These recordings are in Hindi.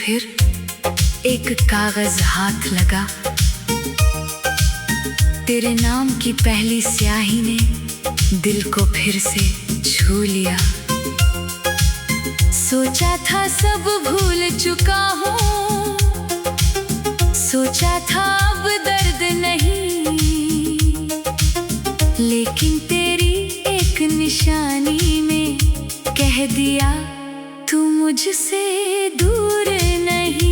फिर एक कागज हाथ लगा। तेरे नाम की पहली स्याही ने दिल को फिर से छू लिया। सोचा था सब भूल चुका हूँ, सोचा था अब दर्द नहीं, लेकिन तेरी एक निशानी में कह दिया तू मुझसे दूर नहीं।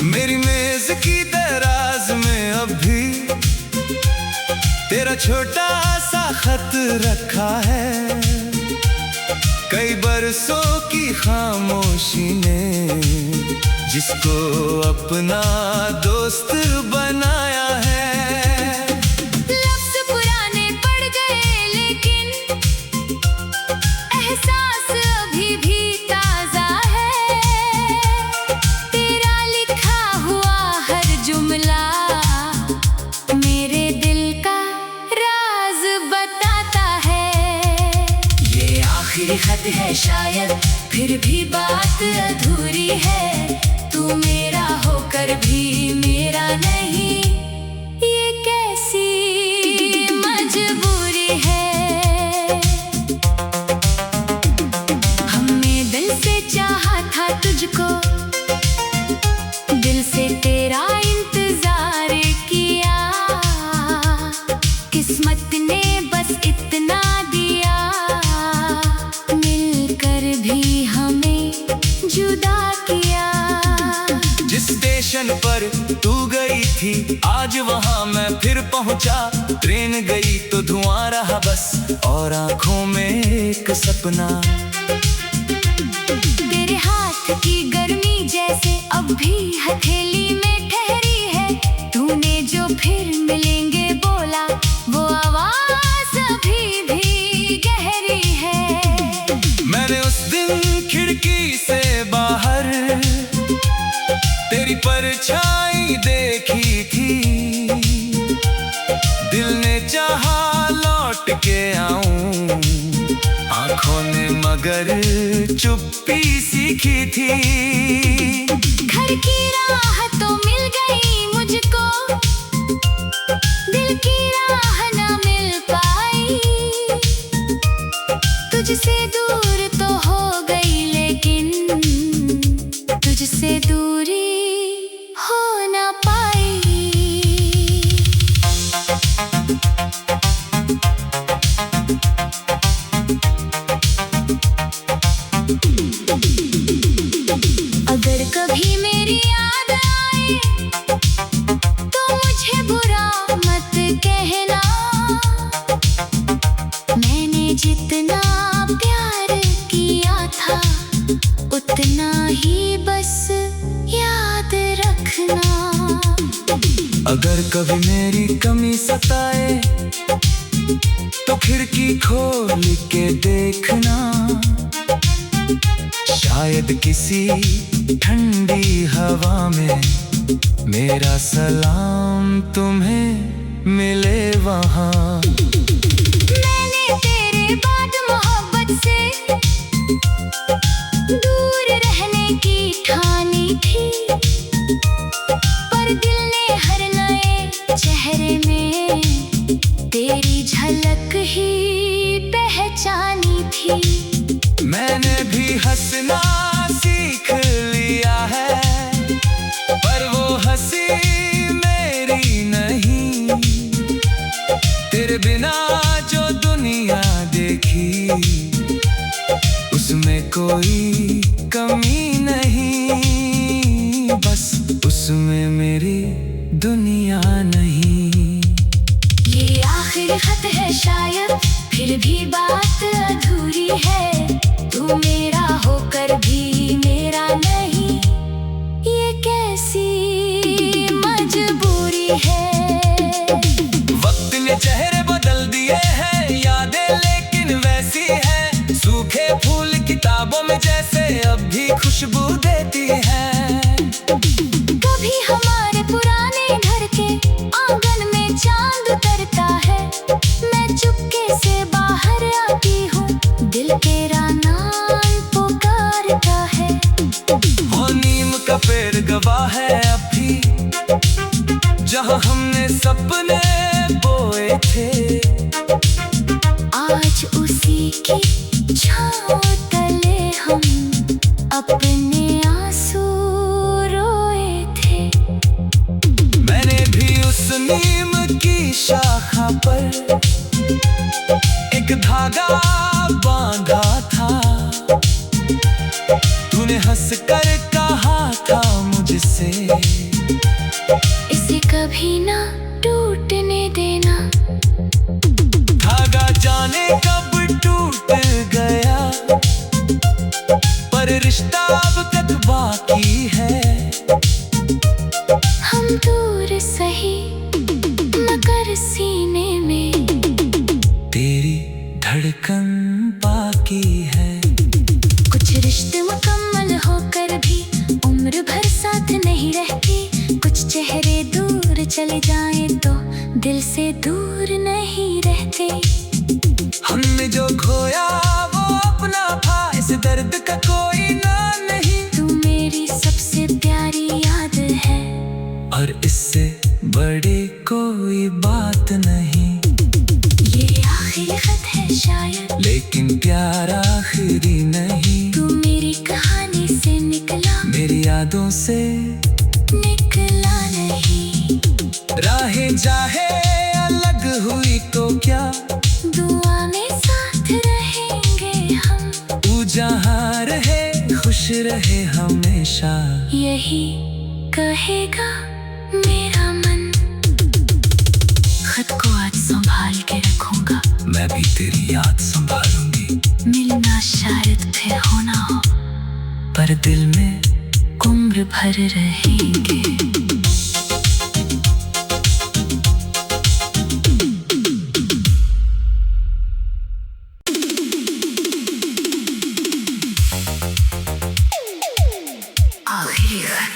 मेरी मेज की दराज में अब भी तेरा छोटा सा खत रखा है। कई बरसों की खामोशी ने जिसको अपना दोस्त बनाया है। लफ्ज़ पुराने पड़ गए लेकिन एहसास अभी भी ताज़ा है। तेरा लिखा हुआ हर जुमला मेरे दिल का राज बताता है। ये आखिरी खत है शायद, फिर भी बात अधूरी है। तू मेरा होकर भी मेरा नहीं, ये कैसी मजबूरी है। हमने दिल से चाहा था तुझको, दिल से तेरा इंतजार किया। किस्मत ने बस इतना दिया, मिलकर भी हमें जुदा किया। जिस स्टेशन पर तू गई थी आज वहां मैं फिर पहुंचा। ट्रेन गई तो धुआं रहा बस और आंखों में एक सपना। तेरे हाथ की गर्मी जैसे अब भी हथेली में ठहरी है। तूने जो फिर मिलेंगे बोला वो आवाज अभी भी गहरी है। मैंने उस दिन खिड़की से बाहर तेरी परछाई देखी थी। दिल ने चाहा लौट के आऊं, आंखों ने मगर चुप्पी सीखी थी। घर की राह तो मिल गई मुझको, दिल की राह ना मिल पाई। तुझसे दूर तो हो गई लेकिन तुझसे दूरी हो ना पाई। अगर कभी मेरी याद आए तो मुझे बुरा मत कहना। मैंने जितना प्यार किया था उतना ही बस याद रखना। अगर कभी मेरी कमी सताए तो खिड़की खोल के देखना। शायद किसी ठंडी हवा में मेरा सलाम तुम्हें मिले वहाँ। मैंने तेरे बाद मोहब्बत से दूर रहने की ठानी थी, पर दिल ने हर नए चेहरे में तेरी झलक ही पहचानी थी। मैंने भी हंसना सीख लिया है, पर वो हंसी मेरी नहीं। तेरे बिना जो दुनिया देखी उसमें कोई कमी नहीं, बस उसमें मेरी दुनिया नहीं। ये आखिरी खत है शायद, फिर भी बात अधूरी है। तू मेरा होकर भी मेरा नहीं, ये कैसी मजबूरी है। वक्त ने चेहरे बदल दिए हैं, यादें लेकिन वैसी है। सूखे फूल किताबों में जैसे अब भी खुशबू देती है। कभी हमारे पुराने घर के आंगन में चांद उतरता है। मैं चुपके से बाहर आती हूँ, दिल तेरा नाम पुकारता जहाँ हमने सपने बोए थे, आज उसी की छाँव तले हम अपने आंसू रोए थे। मैंने भी उस नीम की शाखा पर एक धागा बांधा था। तूने हंस कर कहा था मुझसे, इसे कभी ना टूटने देना। धागा जाने कब टूट गया, पर रिश्ता अब तक बाकी है। हम दूर सही मगर सीने में तेरी धड़कन बाकी है। कुछ रिश्ते मुकम्मल होकर भी उम्र भर साथ नहीं रहते। कुछ चेहरे दूर चले जाएं तो दिल से दूर नहीं रहते। हमने जो खोया वो अपना था, इस दर्द का कोई नाम नहीं। तू मेरी सबसे प्यारी याद है, और इससे बड़ी कोई बात नहीं। ये आखिरी खत है शायद, लेकिन प्यार आखिरी नहीं। तू मेरी कहानी से निकला, मेरी यादों से निकला नहीं। राहें चाहे अलग हुई तो क्या, दुआ में साथ रहेंगे हम। तू जहाँ रहे खुश रहे हमेशा, यही कहेगा मेरा मन। खत को आज संभाल के रखूंगा, मैं भी तेरी याद संभालूंगी। मिलना शायद फिर होना हो, पर दिल में उम्र भर रहेंगे। आखिरी खत।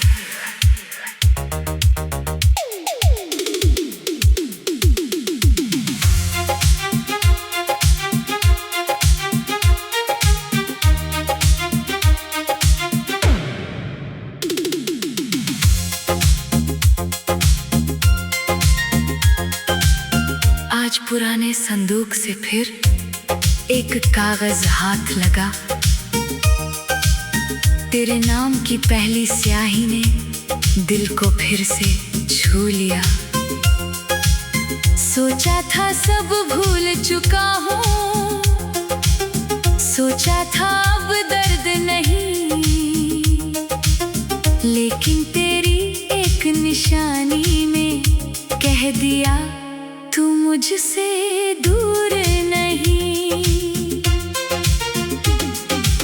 आज पुराने संदूक से फिर एक कागज हाथ लगा। तेरे नाम की पहली स्याही ने दिल को फिर से छू लिया। सोचा था सब भूल चुका हूँ, सोचा था अब दर्द नहीं, लेकिन तेरी एक निशानी में कह दिया तू मुझसे दूर नहीं।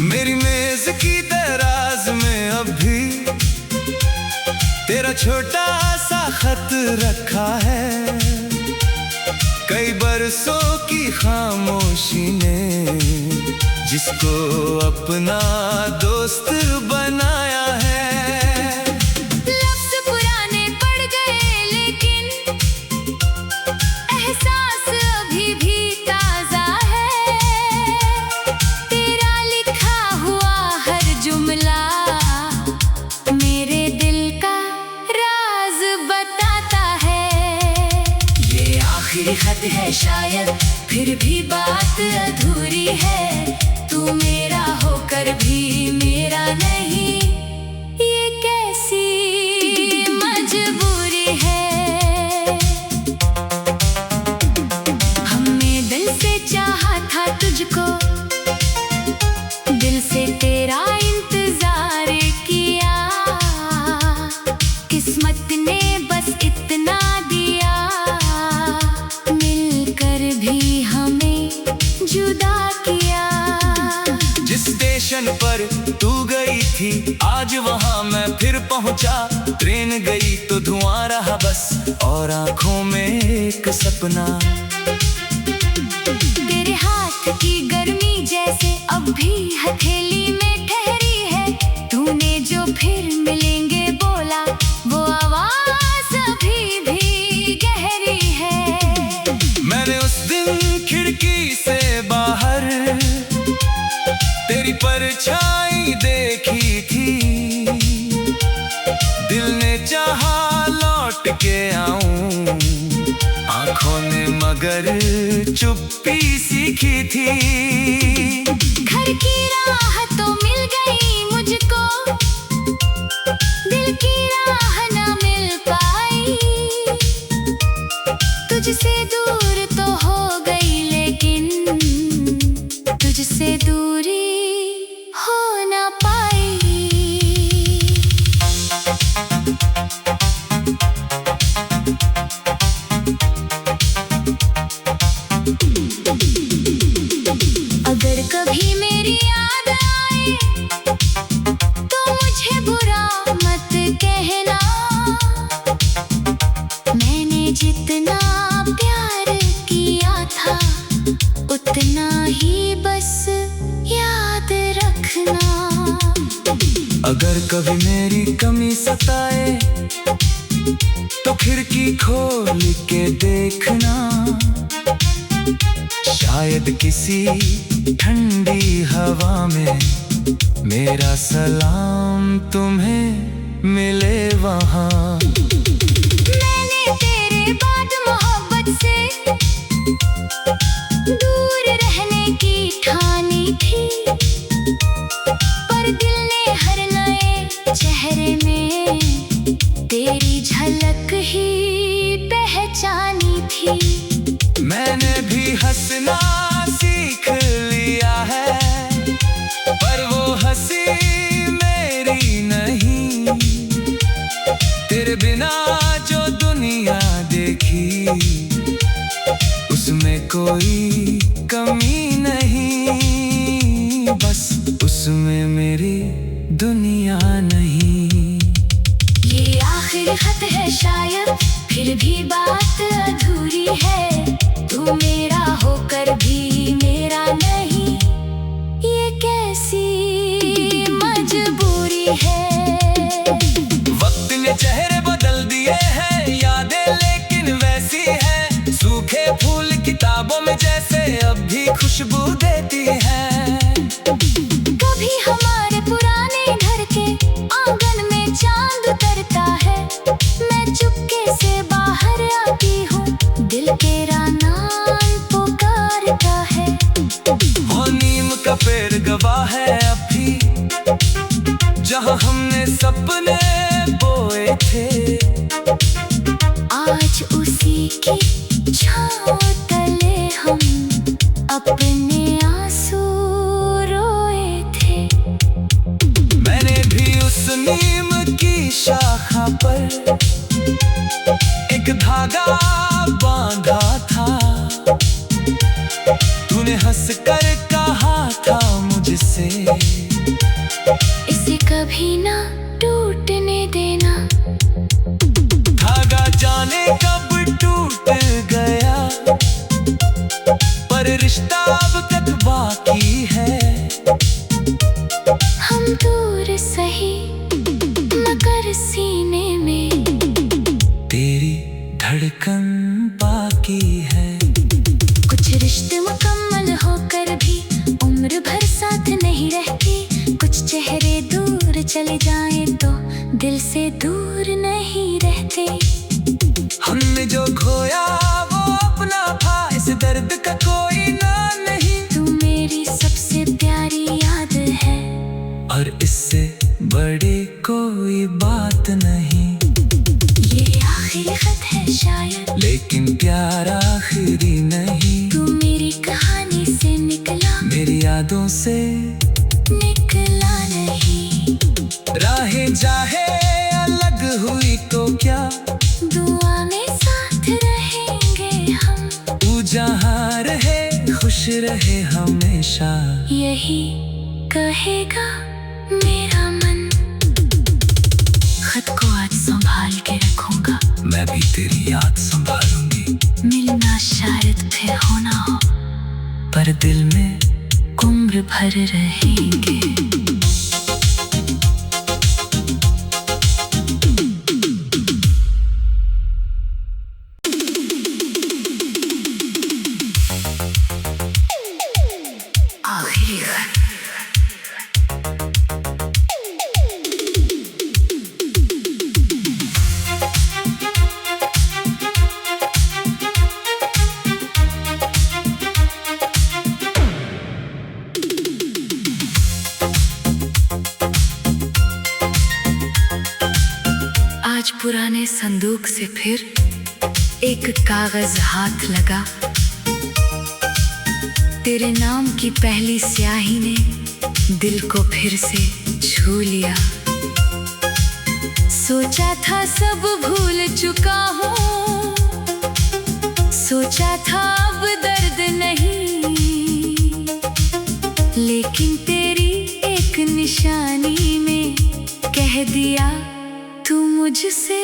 मेरी मेज की दराज में अब भी तेरा छोटा सा खत रखा है। कई बरसों की खामोशी ने जिसको अपना दोस्त बनाया है। लफ्ज़ पुराने पड़ गए लेकिन एहसास अभी भी ताज़ा है। तेरा लिखा हुआ हर जुमला मेरे दिल का राज बताता है। ये आखिरी खत है शायद, फिर भी बात अधूरी है। तू मेरा होकर भी मेरा नहीं, ये कैसी मजबूरी है। हमने दिल से चाहा था तुझको, दिल से तेरा इंतजार किया। किस्मत ने बस इतना दिया, मिलकर भी हमें जुदा किया। जिस स्टेशन पर तू गई थी आज वहां मैं फिर पहुंचा। ट्रेन गई तो धुआं रहा बस, और आंखों में एक सपना। तेरे हाथ की गर्मी जैसे अब भी हथेली में ठहरी है। तूने जो फिर मिलेंगे बोला, वो आवाज अभी भी गहरी है। मैंने उस दिन खिड़की से बाहर तेरी परछाई देखी थी। दिल ने चाहा लौट के आऊं, आंखों ने मगर चुप्पी सीखी थी। घर की राह तो मिल गई मुझको, दिल की राह ना मिल पाई। तुझसे दूर तो हो गई लेकिन तुझसे दूरी हो ना पाई। अगर कभी मेरी याद आए तो मुझे बुरा मत कहना। मैंने जितना प्यार किया था उतना ही बस याद रखना। अगर कभी मेरी कमी सताए तो खिड़की खोल के देखना। शायद किसी ठंडी हवा में मेरा सलाम तुम्हें मिले वहाँ। मैंने तेरे बाद मोहब्बत से दूर रहने की ठानी थी, पर दिल ने हर नए चेहरे में तेरी झलक ही पहचानी थी। मैंने भी हंसना सीख लिया है, पर वो हंसी मेरी नहीं। तेरे बिना जो दुनिया देखी उसमें कोई कमी नहीं, बस उसमें मेरी दुनिया नहीं। ये आखिरी खत है शायद, फिर भी बात अधूरी है। तू मेरा होकर भी मेरा नहीं, ये कैसी मजबूरी है। वक्त ने चेहरे बदल दिए हैं, यादें लेकिन वैसी हैं। सूखे फूल किताबों में जैसे अब भी खुशबू देती है। कभी हमारे पुराने घर के आंगन में चांद उतरता है। मैं चुपके से बाहर आती हूँ, दिल तेरा नाम पुकारता है। वो नीम का पेड़ गवाह है अब भी, जहाँ हमने सपने बोए थे। आज उसी की छाँव तले हम अपने आंसू रोए थे। मैंने भी उस नीम की शाखा पर एक धागा बांधा था। तूने हंसकर कहा था मुझसे, इसे कभी ना टूटने देना। धागा जाने कब टूट गया, पर रिश्ता अब तक बाकी है। हम दूर सही मगर सीने में तेरी धड़कन बाकी है। कुछ रिश्ते मुकम्मल होकर भी उम्र भर साथ नहीं रहती। कुछ चेहरे दूर चले जाएं तो दिल से दूर नहीं रहते। हमने जो खोया वो अपना था, इस दर्द का कोई ना नहीं। तू मेरी सबसे प्यारी याद है, और इससे बड़ी कोई बात नहीं। ये आखिरी खत है शायद, लेकिन प्यार आखिरी नहीं। तू मेरी कहानी से निकला, मेरी यादों से निकला नहीं। राहें चाहे अलग हुई तो क्या, दुआ में साथ रहेंगे हम। तू जहाँ रहे खुश रहे हमेशा, यही कहेगा मेरा मन। खत को आज संभाल के रखूंगा, मैं भी तेरी याद संभालूंगी। मिलना शायद फिर होना हो, पर दिल में उम्र भर रहेंगे। आखिरी खत। आज पुराने संदूक से फिर एक कागज हाथ लगा। तेरे नाम की पहली स्याही ने दिल को फिर से छू लिया। सोचा था सब भूल चुका हूँ, सोचा था अब दर्द नहीं, लेकिन तेरी एक निशानी में कह दिया तू मुझसे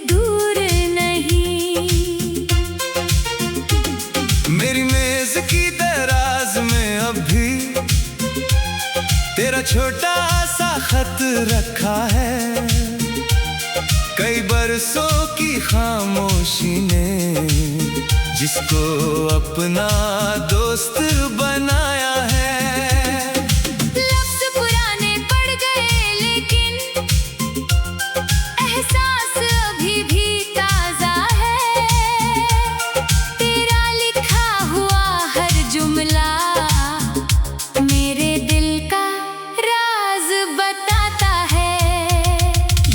दूर नहीं। मेरी मेज की दराज में अब भी तेरा छोटा सा खत रखा है। कई बरसों की खामोशी ने जिसको अपना दोस्त बनाया है। लफ्ज़ पुराने पड़ गए लेकिन एहसास अभी भी ताज़ा है। तेरा लिखा हुआ हर जुमला मेरे दिल का राज बताता है।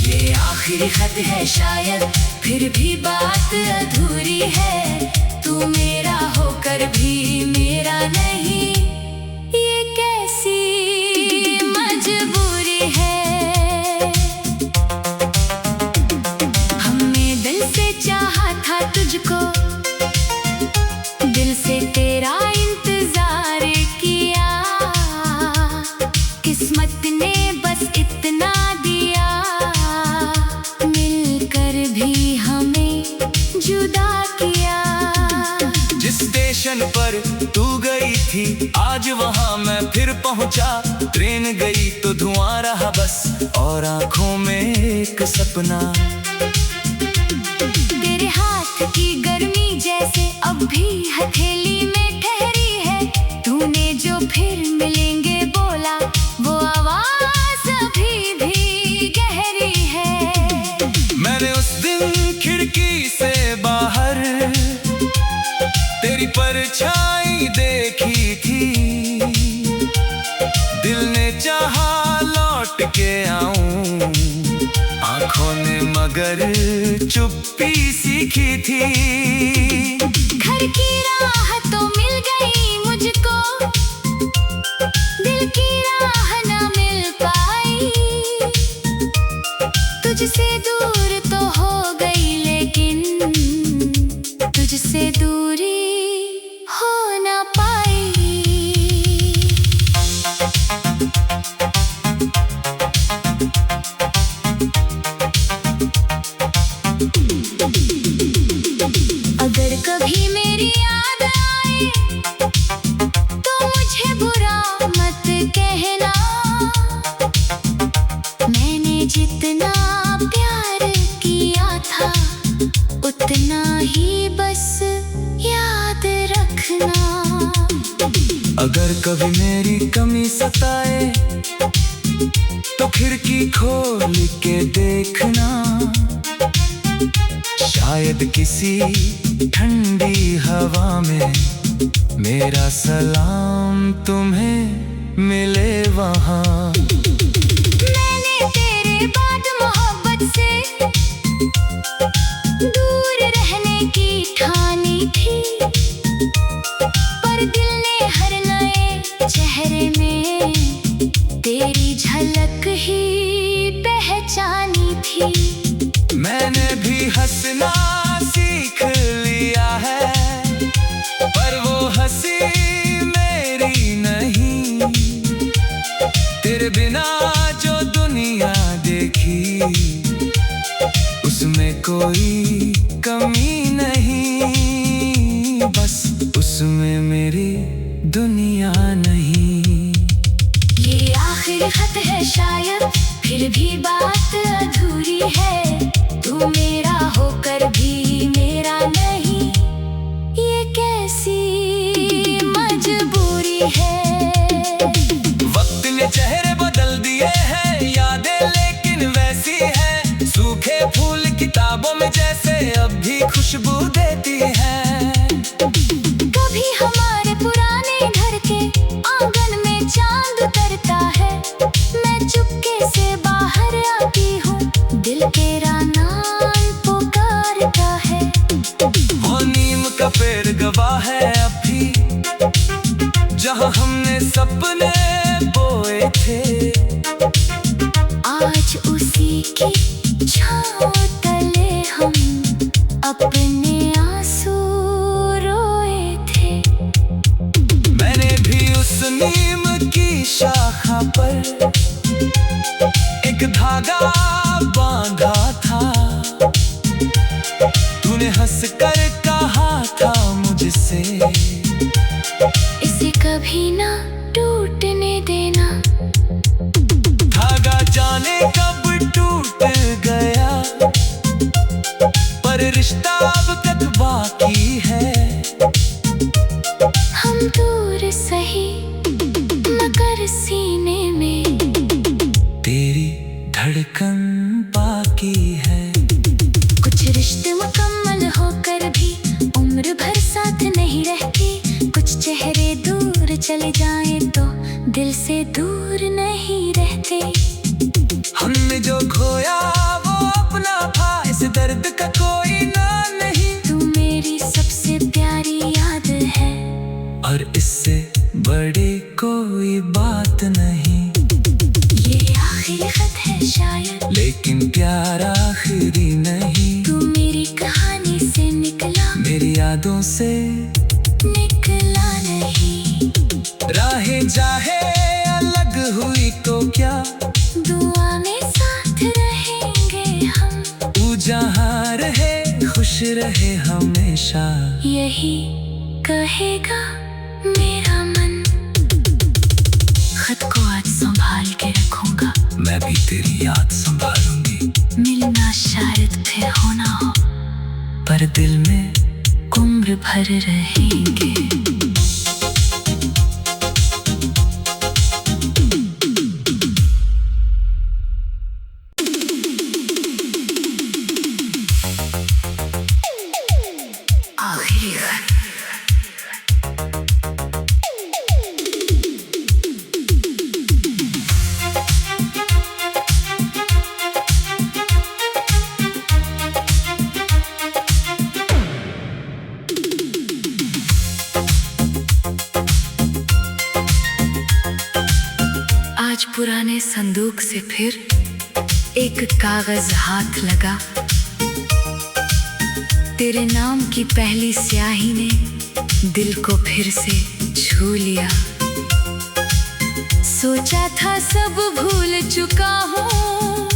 ये आखिरी खत है शायद, फिर भी बात अधूरी है। तू मेरा होकर भी मेरा नहीं, ये कैसी मजबूरी है। हमने दिल से चाहा था तुझको, दिल से तेरा इंतजार किया। किस्मत ने बस इतना दिया, मिलकर भी हमें जुदा किया। जिस स्टेशन पर तू गई थी आज वहां मैं फिर पहुंचा। ट्रेन गई तो धुआं रहा बस और आंखों में एक सपना। तेरे हाथ की गर्मी जैसे अब भी हथेली में ठहरी है। तूने जो फिर मिलेंगे बोला, वो आवाज अभी भी गहरी है। मैंने उस दिन खिड़की से बाहर तेरी परछाई देखी थी। दिल ने चाहा लौट के आऊं, आंखों ने मगर चुप्पी सीखी थी। घर की राह तो मिल गई मुझको, दिल की राह ना मिल पाई। तुझसे दूर तो हो गई लेकिन तुझसे दूरी हो ना पाई। अगर कभी मेरी याद आए तो मुझे बुरा मत कहना। मैंने जितना प्यार किया था उतना ही बस याद रखना। अगर कभी मेरी कमी सताए तो खिड़की खोल के देखना। शायद किसी ठंडी हवा में मेरा सलाम तुम्हें मिले वहाँ। मैंने तेरे बाद मोहब्बत से दूर रहने की ठानी थी, पर दिल ने हर नए चेहरे में तेरी झलक ही पहचानी थी। मैंने भी हंसना सीख लिया है, पर वो हंसी मेरी नहीं। तेरे बिना जो दुनिया देखी उसमें कोई कमी नहीं, बस उसमें मेरी दुनिया नहीं। ये आखिरी खत है शायद, फिर भी बात अधूरी है। तू मेरा होकर भी मेरा नहीं, ये कैसी मजबूरी है। वक्त ने चेहरे बदल दिए हैं, यादें लेकिन वैसी हैं। सूखे फूल किताबों में जैसे अब भी खुशबू देती हैं। कभी हमारे पुराने घर के आंगन में चांद उतरता है। मैं चुपके से बाहर आती हूँ, दिल तेरा नाम सपने बोए थे, आज उसी की छाँव तले हम अपने आंसू रोए थे। मैंने भी उस नीम की शाखा पर एक धागा बांधा था, तूने हंसकर कहा था मुझसे, इसे कभी ना टूटने देना। धागा जाने कब टूट गया, पर रिश्ता अब तक बाकी है। हम दूर सही मगर सीने में तेरी धड़कन बाकी है। कुछ रिश्ते मुकम्मल होकर भी उम्र भर साथ नहीं रहती, कुछ चेहरे दूर चले जाएं तो दिल से दूर नहीं रहते। हमने जो खोया वो अपना था, इस दर्द का कोई नाम नहीं। तू मेरी सबसे प्यारी याद है और इससे बड़ी कोई बात नहीं। ये आखिरी खत है शायद, लेकिन प्यार आखिरी नहीं। तू मेरी कहानी से निकला, मेरी यादों से निकला नहीं। राहें चाहे अलग हुई तो क्या, दुआ में साथ रहेंगे हम। तू जहाँ रहे खुश रहे हमेशा, यही कहेगा मेरा मन। खत को आज संभाल के रखूंगा, मैं भी तेरी याद संभालूंगी। मिलना शायद फिर होना हो, पर दिल में उम्र भर रहेंगे। आखिरी खत। आज पुराने संदूक से फिर एक कागज हाथ लगा, तेरे नाम की पहली स्याही ने दिल को फिर से छू लिया। सोचा था सब भूल चुका हूँ,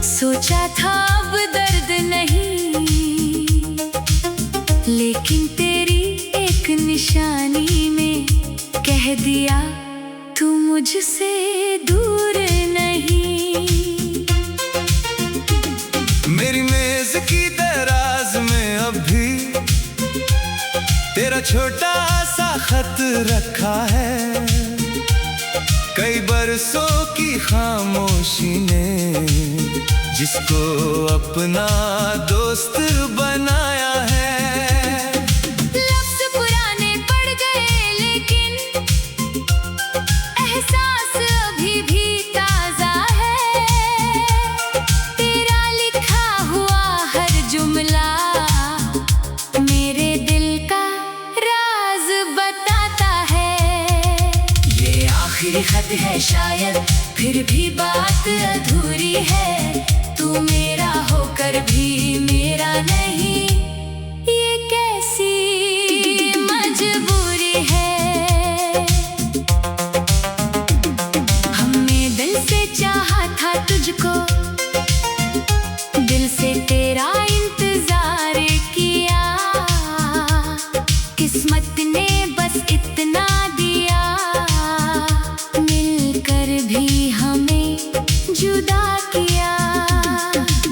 सोचा था अब दर्द नहीं, लेकिन तेरी एक निशानी में कह दिया तू मुझसे दूर नहीं। मेरी मेज की दराज में अब भी तेरा छोटा सा खत रखा है। कई बरसों की खामोशी ने जिसको अपना दोस्त बनाया है। लफ्ज़ पुराने पड़ गए लेकिन एहसास अभी भी ताज़ा है। तेरा लिखा हुआ हर जुमला मेरे दिल का राज बताता है। ये आखिरी खत है शायद, फिर भी बात अधूरी है। तू मेरा होकर भी मेरा नहीं, ये कैसी मजबूरी है। हमने दिल से चाहा था तुझको, दिल से तेरा इंतजार किया। किस्मत ने बस इतना दिया, मिलकर भी हमें जुदा किया।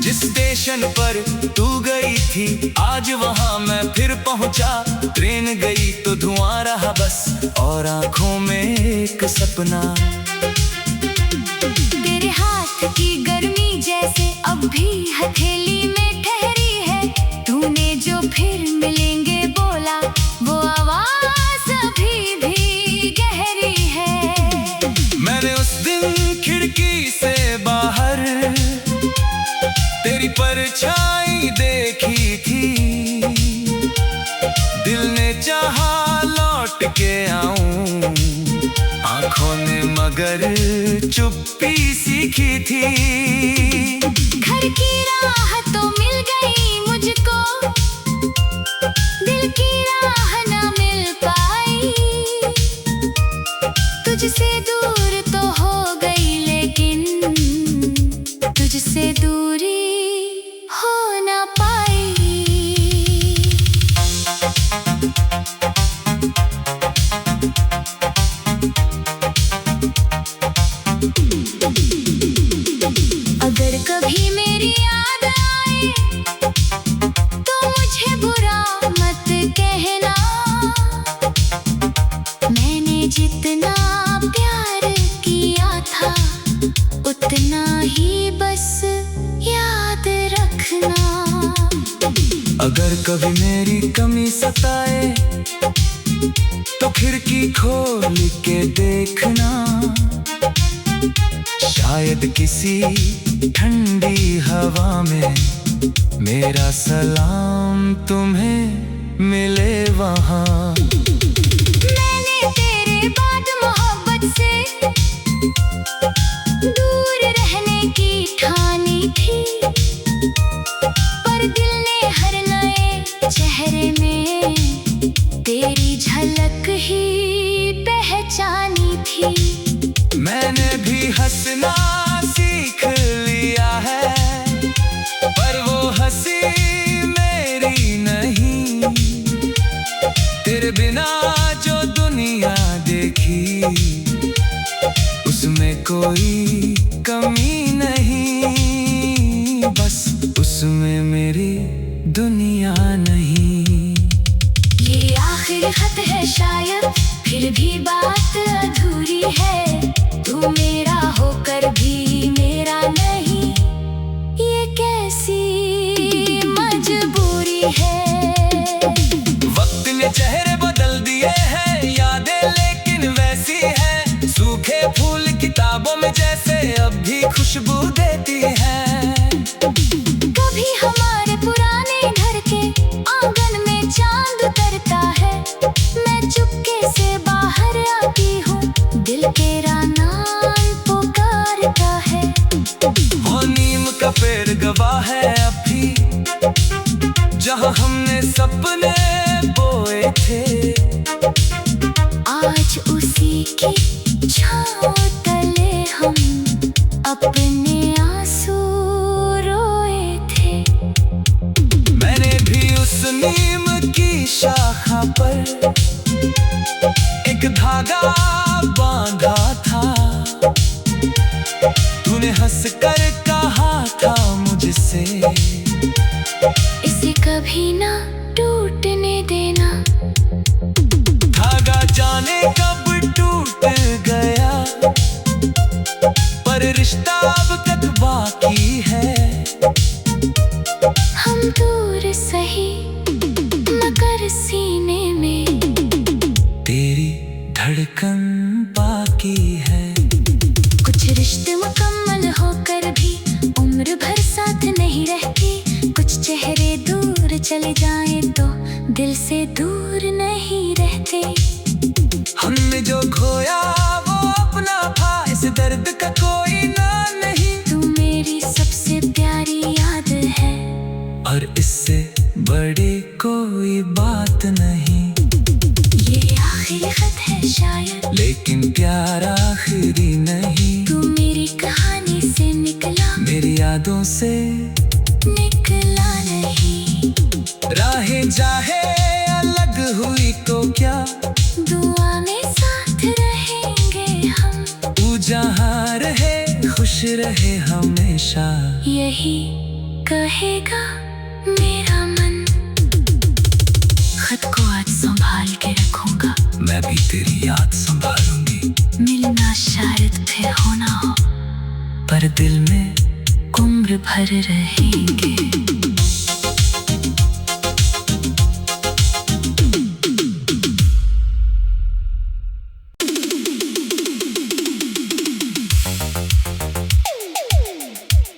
जिस स्टेशन पर तू गई थी आज वहां मैं फिर पहुंचा। ट्रेन गई तो धुआं रहा बस और आंखों में एक सपना। तेरे हाथ की गर्मी जैसे अब भी हथेली में ठहरी है। तूने जो फिर मिलेंगे बोला, वो आवाज अभी भी गहरी है। मैंने उस दिन खिड़की से बाहर तेरी परछाई देखी थी। दिल ने चाहा लौट के आऊं, आंखों ने मगर चुप्पी सीखी थी। घर की राह तो मिल गई मुझको, दिल की राह ना मिल पाई। तुझसे दूर तो हो गई लेकिन तुझसे दूरी हो ना पाई। अगर कभी मेरी याद आए तो मुझे बुरा मत कहना। मैंने जितना प्यार किया था उतना ही बस याद रखना। अगर कभी मेरी कमी सताए तो खिड़की खोल के देखना। शायद किसी ठंडी हवा में मेरा सलाम तुम्हें मिले वहाँ। मैंने तेरे बाद मोहब्बत से दूर रहने की ठानी थी, पर दिल ने हर नए चेहरे में तेरी झलक ही पहचानी थी। मैंने भी हंसना सीख लिया है, पर वो हंसी मेरी नहीं। तेरे बिना जो दुनिया देखी उसमें कोई कमी नहीं, बस उसमें मेरी दुनिया नहीं। ये आखिरी खत है शायद, फिर भी बात अधूरी है। तू मेरा होकर भी मेरा नहीं, ये कैसी मजबूरी है। वक्त ने चेहरे बदल दिए हैं, यादें लेकिन वैसी है। सूखे फूल किताबों में जैसे अब भी खुशबू देती है। कभी हमारे पुराने घर के आंगन में चांद उतरता है। मैं चुपके से बाहर आती हूँ, दिल तेरा नाम पुकारता है। वो नीम का पेड़ गवाह है अब भी, जहाँ हमने सपने बोए थे। आज उसी की छाँव तले हम अपने आंसू रोए थे। मैंने भी उस नीम की शाखा पर एक धागा बांधा था। तूने हंसकर कहा था मुझसे, इसे कभी ना टूटने देना। धागा जाने कब टूट गया, पर रिश्ता अब तक बाकी है। हम दूर सही मगर सीने में तेरी धड़कन बाकी है। कुछ रिश्ते मुकम्मल होकर भी उम्र भर साथ नहीं रहते। कुछ चेहरे दूर चले जाएं तो दिल से दूर नहीं रहते। हमने जो खोया वो अपना था, इस दर्द का कोई नाम नहीं। तू मेरी सबसे प्यारी याद है, और इससे बड़ी कोई बात नहीं। ये आखिरी खत है शायद, लेकिन प्यार आखिरी नहीं। तू मेरी कहानी से निकला, मेरी यादों से निकला नहीं। राहें चाहे अलग हुई तो क्या, दुआ में साथ रहेंगे हम। तू जहाँ रहे खुश रहे हमेशा, यही कहेगा मेरा मन। खत को आज संभाल के रखूंगा, मैं भी तेरी याद संभालूंगी। मिलना शायद फिर होना हो, पर दिल में उम्र भर रहेंगे।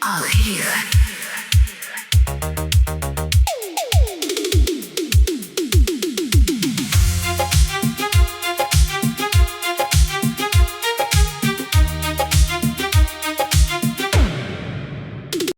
आखिरी खत।